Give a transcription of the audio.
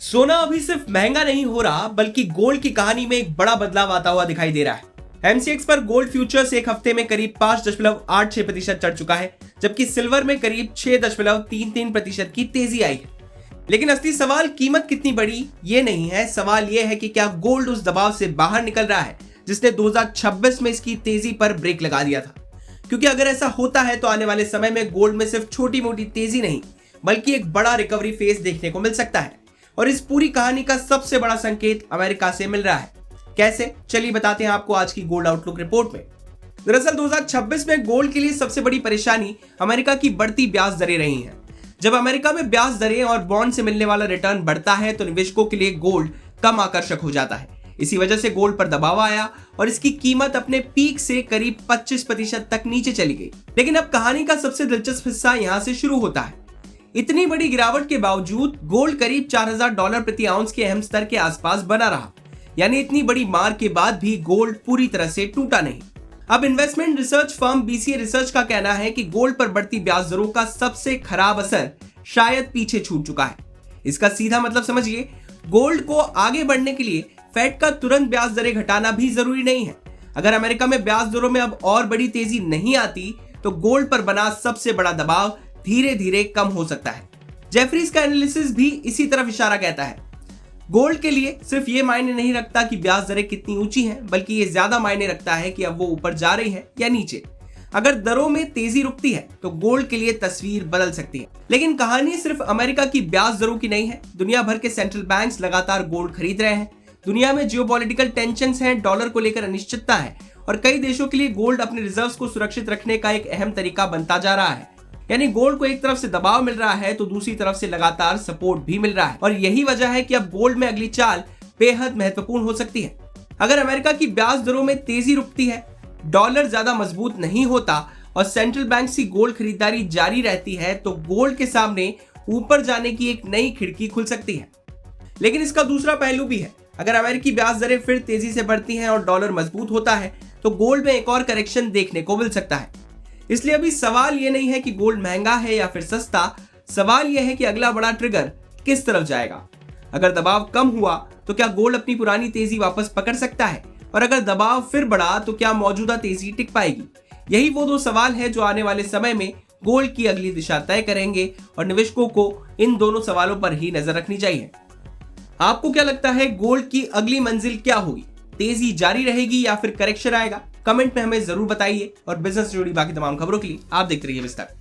सोना अभी सिर्फ महंगा नहीं हो रहा बल्कि गोल्ड की कहानी में एक बड़ा बदलाव आता हुआ दिखाई दे रहा है। एमसीएक्स पर गोल्ड फ्यूचर्स एक हफ्ते में करीब 5.86% चढ़ चुका है, जबकि सिल्वर में करीब 6.33% की तेजी आई है। लेकिन असली सवाल कीमत कितनी बढ़ी ये नहीं है, सवाल ये है कि क्या गोल्ड उस दबाव से बाहर निकल रहा है जिसने 2026 में इसकी तेजी पर ब्रेक लगा दिया था। क्योंकि अगर ऐसा होता है तो आने वाले समय में गोल्ड में सिर्फ छोटी मोटी तेजी नहीं बल्कि एक बड़ा रिकवरी फेज देखने को मिल सकता है। और इस पूरी कहानी का सबसे बड़ा संकेत अमेरिका से मिल रहा है। कैसे, चलिए बताते हैं आपको आज की गोल्ड आउटलुक रिपोर्ट में। दरअसल 2026 में गोल्ड के लिए सबसे बड़ी परेशानी अमेरिका की बढ़ती ब्याज दरें रही हैं। जब अमेरिका में ब्याज दरें और बॉन्ड से मिलने वाला रिटर्न बढ़ता है तो निवेशकों के लिए गोल्ड कम आकर्षक हो जाता है। इसी वजह से गोल्ड पर दबाव आया और इसकी कीमत अपने पीक से करीब 25% तक नीचे चली गई। लेकिन अब कहानी का सबसे दिलचस्प हिस्सा यहां से शुरू होता है। इतनी बड़ी गिरावट के बावजूद गोल्ड करीब $4000 प्रति आउंस के अहम स्तर के आसपास बना रहा। यानी इतनी बड़ी मार के बाद भी गोल्ड पूरी तरह से टूटा नहीं। अब investment research firm BCA research का कहना है कि गोल्ड पर बढ़ती ब्याज दरों का सबसे खराब असर शायद पीछे छूट चुका है। इसका सीधा मतलब समझिए, गोल्ड को आगे बढ़ने के लिए फेड का तुरंत ब्याज दरें घटाना भी जरूरी नहीं है। अगर अमेरिका में ब्याज दरों में अब और बड़ी तेजी नहीं आती तो गोल्ड पर बना सबसे बड़ा दबाव धीरे धीरे कम हो सकता है। जेफरीज का एनालिसिस भी इसी तरफ इशारा कहता है। गोल्ड के लिए सिर्फ ये मायने नहीं रखता कि ब्याज दरें कितनी ऊंची हैं, बल्कि ये ज्यादा मायने रखता है कि अब वो ऊपर जा रही है या नीचे। अगर दरों में तेजी रुकती है तो गोल्ड के लिए तस्वीर बदल सकती है। लेकिन कहानी सिर्फ अमेरिका की ब्याज दरों की नहीं है। दुनिया भर के सेंट्रल बैंक्स लगातार गोल्ड खरीद रहे हैं। दुनिया में जियोपॉलिटिकल टेंशंस हैं, डॉलर को लेकर अनिश्चितता है और कई देशों के लिए गोल्ड अपने रिजर्व्स को सुरक्षित रखने का एक अहम तरीका बनता जा रहा है। यानी गोल्ड को एक तरफ से दबाव मिल रहा है तो दूसरी तरफ से लगातार सपोर्ट भी मिल रहा है। और यही वजह है कि अब गोल्ड में अगली चाल बेहद महत्वपूर्ण हो सकती है। अगर अमेरिका की ब्याज दरों में तेजी रुकती है, डॉलर ज्यादा मजबूत नहीं होता और सेंट्रल बैंक की गोल्ड खरीदारी जारी रहती है तो गोल्ड के सामने ऊपर जाने की एक नई खिड़की खुल सकती है। लेकिन इसका दूसरा पहलू भी है। अगर अमेरिकी ब्याज दरें फिर तेजी से बढ़ती हैं और डॉलर मजबूत होता है तो गोल्ड में एक और करेक्शन देखने को मिल सकता है। इसलिए अभी सवाल यह नहीं है कि गोल्ड महंगा है या फिर सस्ता, सवाल यह है कि अगला बड़ा ट्रिगर किस तरफ जाएगा। अगर दबाव कम हुआ तो क्या गोल्ड अपनी पुरानी तेजी वापस पकड़ सकता है, और अगर दबाव फिर बढ़ा तो क्या मौजूदा तेजी टिक पाएगी। यही वो दो सवाल है जो आने वाले समय में गोल्ड की अगली दिशा तय करेंगे और निवेशकों को इन दोनों सवालों पर ही नजर रखनी चाहिए। आपको क्या लगता है, गोल्ड की अगली मंजिल क्या होगी? तेजी जारी रहेगी या फिर करेक्शन आएगा? कमेंट में हमें जरूर बताइए और बिजनेस से जुड़ी बाकी तमाम खबरों के लिए आप देखते रहिए विस्तार।